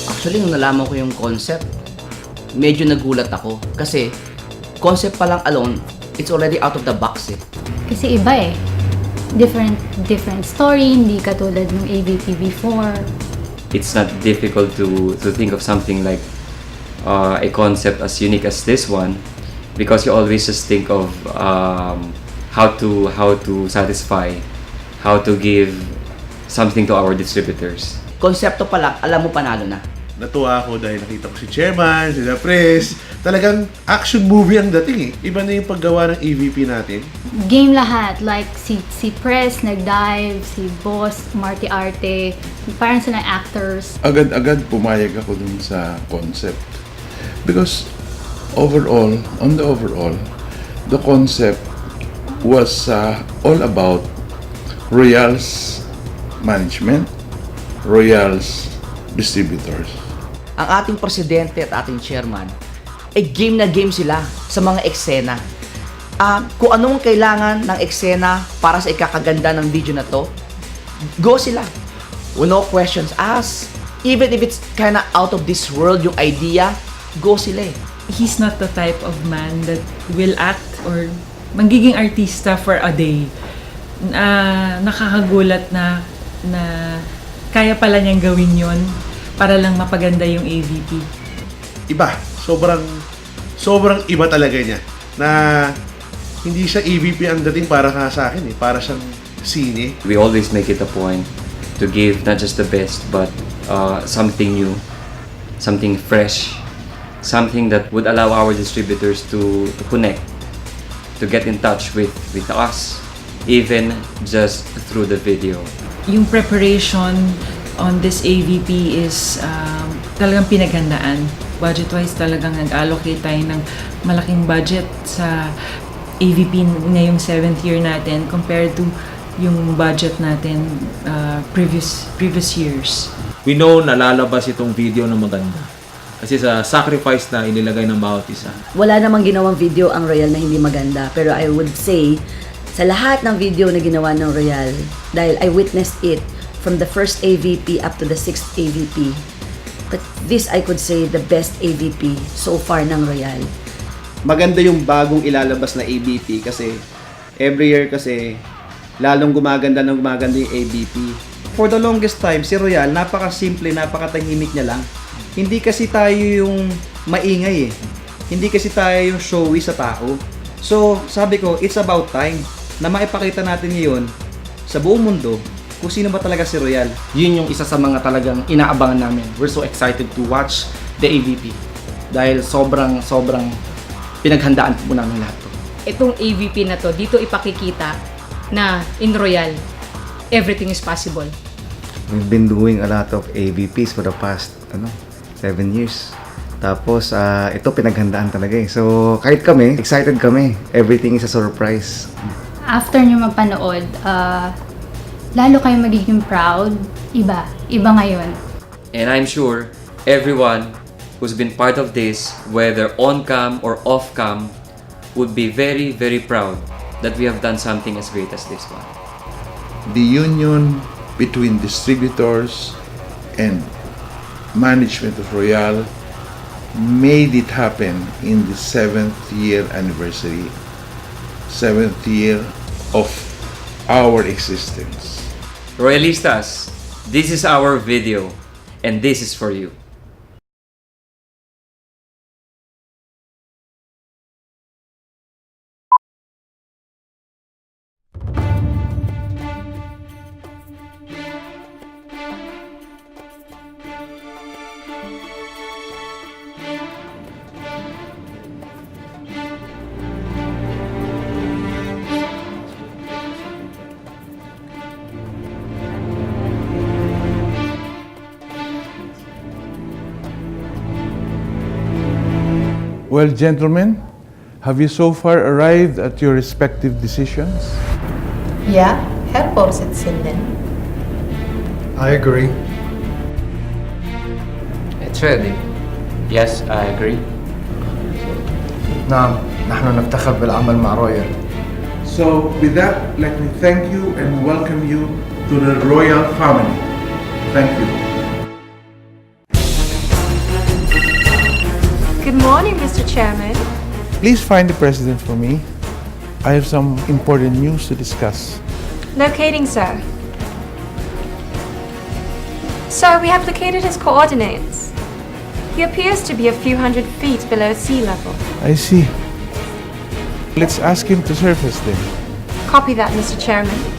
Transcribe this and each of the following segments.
Actually, nung nalaman ko yung concept, medyo nagulat ako. Kasi, concept pa lang alone, it's already out of the box eh. Kasi iba eh. Different story, hindi katulad ng AVP before. It's not difficult to think of something like a concept as unique as this one, because you always just think of how to satisfy, how to give something to our distributors. Konsepto pa lang, alam mo panalo na. Natuwa ako dahil nakita ko si Chairman, si Pres. Talagang action movie ang dating eh. Iba na yung paggawa ng AVP natin. Game lahat. Like, si Press nag-dive, si Boss, Marty Arte. Parang silang actors. Agad-agad pumayag ako dun sa concept. Because overall, on the overall, the concept was all about Royal's management, Royal's distributors. Ang ating presidente at ating chairman, game na game sila sa mga eksena. Kung anong kailangan ng eksena para sa ikakaganda ng video na to, go sila. No questions asked. Even if it's kinda out of this world yung idea, go sila eh. He's not the type of man that will act or magiging artista for a day. Nakakagulat na kaya pala niyang gawin yon para lang mapaganda yung AVP. Iba. Sobrang iba talaga niya. Na hindi siya AVP ang dating para sa akin eh. Para siyang sine. We always make it a point to give not just the best, but something new, something fresh, something that would allow our distributors to connect, to get in touch with us, even just through the video. Yung preparation on this AVP is talagang pinaghandaan. Budget-wise talagang nag-allocate tayo ng malaking budget sa AVP ngayong 7th year natin compared to yung budget natin previous years. We know na lalabas itong video na maganda. Kasi sa sacrifice na inilagay ng bawat isa. Wala namang ginawang video ang Royal na hindi maganda. Pero I would say, sa lahat ng video na ginawa ng Royal, dahil I witnessed it from the first AVP up to the 6th AVP, but this I could say the best AVP so far ng Royal. Maganda yung bagong ilalabas na AVP kasi every year kasi lalong gumaganda yung AVP. For the longest time, si Royal, napaka-simple, napakatahimik niya lang. Hindi kasi tayo yung maingay eh. Hindi kasi tayo yung showy sa tao. So, sabi ko, it's about time na maipakita natin ngayon sa buong mundo kung sino ba talaga si Royal. Yun yung isa sa mga talagang inaabangan namin. We're so excited to watch the AVP dahil sobrang pinaghandaan po namin lahat to. Itong AVP na to, dito ipakikita na in Royal, everything is possible. We've been doing a lot of AVPs for the past 7 years. Tapos ito pinaghandaan talaga eh. So kahit kami, excited kami. Everything is a surprise. After nyo mapanood, lalo kayo magiging proud. Iba ngayon. And I'm sure everyone who's been part of this, whether on-cam or off-cam, would be very, very proud that we have done something as great as this one. The union between distributors and management of Royal made it happen in the 7th year anniversary, 7th year of our existence. Royalistas, this is our video, and this is for you. Well, gentlemen, have you so far arrived at your respective decisions? Yeah, Herr Vorsitzenden. I agree. It's ready. Yes, I agree. نعم، نحن نفتخر بالعمل مع رويال. So, with that, let me thank you and welcome you to the royal family. Thank you. Good morning, Mr. Chairman. Please find the president for me. I have some important news to discuss. Locating, sir. Sir, we have located his coordinates. He appears to be a few hundred feet below sea level. I see. Let's ask him to surface then. Copy that, Mr. Chairman.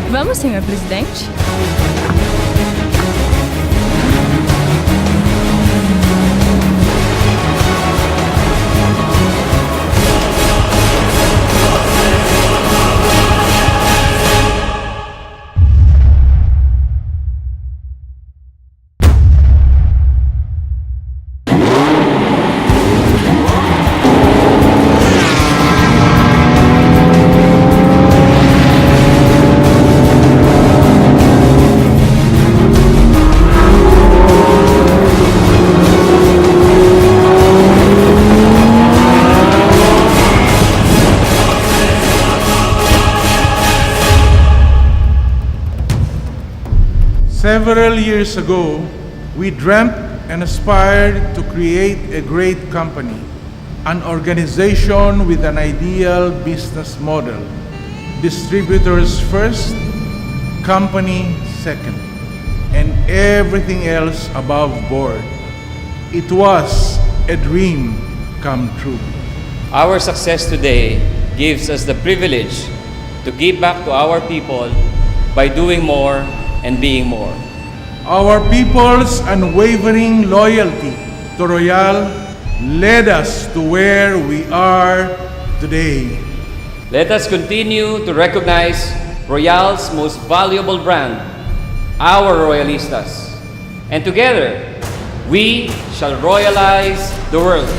Vamos, senhor presidente. Several years ago, we dreamt and aspired to create a great company, an organization with an ideal business model. Distributors first, company second, and everything else above board. It was a dream come true. Our success today gives us the privilege to give back to our people by doing more and being more. Our people's unwavering loyalty to Royal led us to where we are today. Let us continue to recognize Royal's most valuable brand, our Royalistas. And together, we shall royalize the world.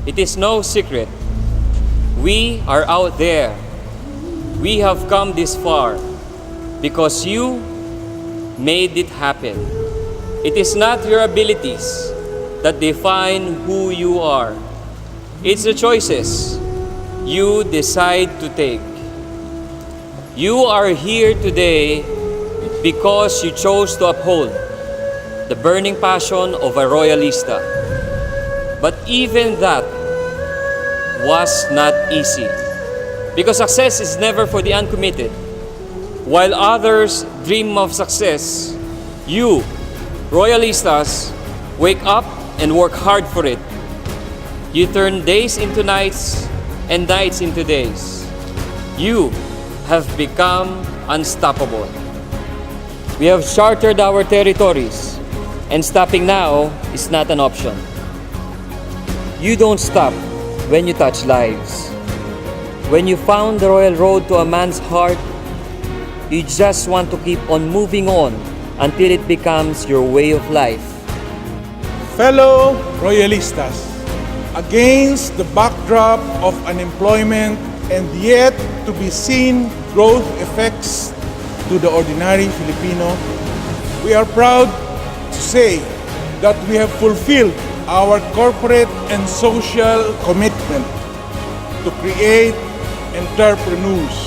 It is no secret. We are out there. We have come this far because you made it happen. It is not your abilities that define who you are. It's the choices you decide to take. You are here today because you chose to uphold the burning passion of a Royalista. But even that was not easy, because success is never for the uncommitted. While others dream of success, you, Royalistas, wake up and work hard for it. You turn days into nights and nights into days. You have become unstoppable. We have chartered our territories, and stopping now is not an option. You don't stop when you touch lives. When you found the royal road to a man's heart, you just want to keep on moving on until it becomes your way of life. Fellow Royalistas, against the backdrop of unemployment and yet to be seen growth effects to the ordinary Filipino, we are proud to say that we have fulfilled our corporate and social commitment to create entrepreneurs.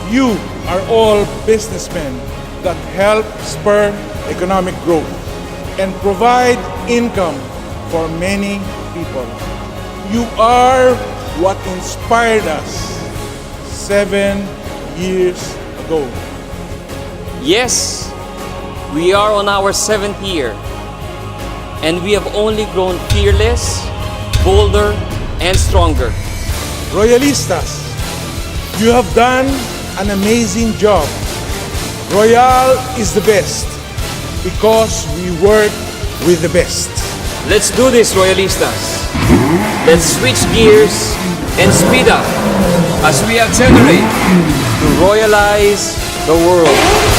You are all businessmen that help spur economic growth and provide income for many people. You are what inspired us 7 years ago. Yes, we are on our 7th year, and we have only grown fearless, bolder, and stronger. Royalistas, you have done an amazing job. Royal is the best because we work with the best. Let's do this, Royalistas. Let's switch gears and speed up as we accelerate to royalize the world.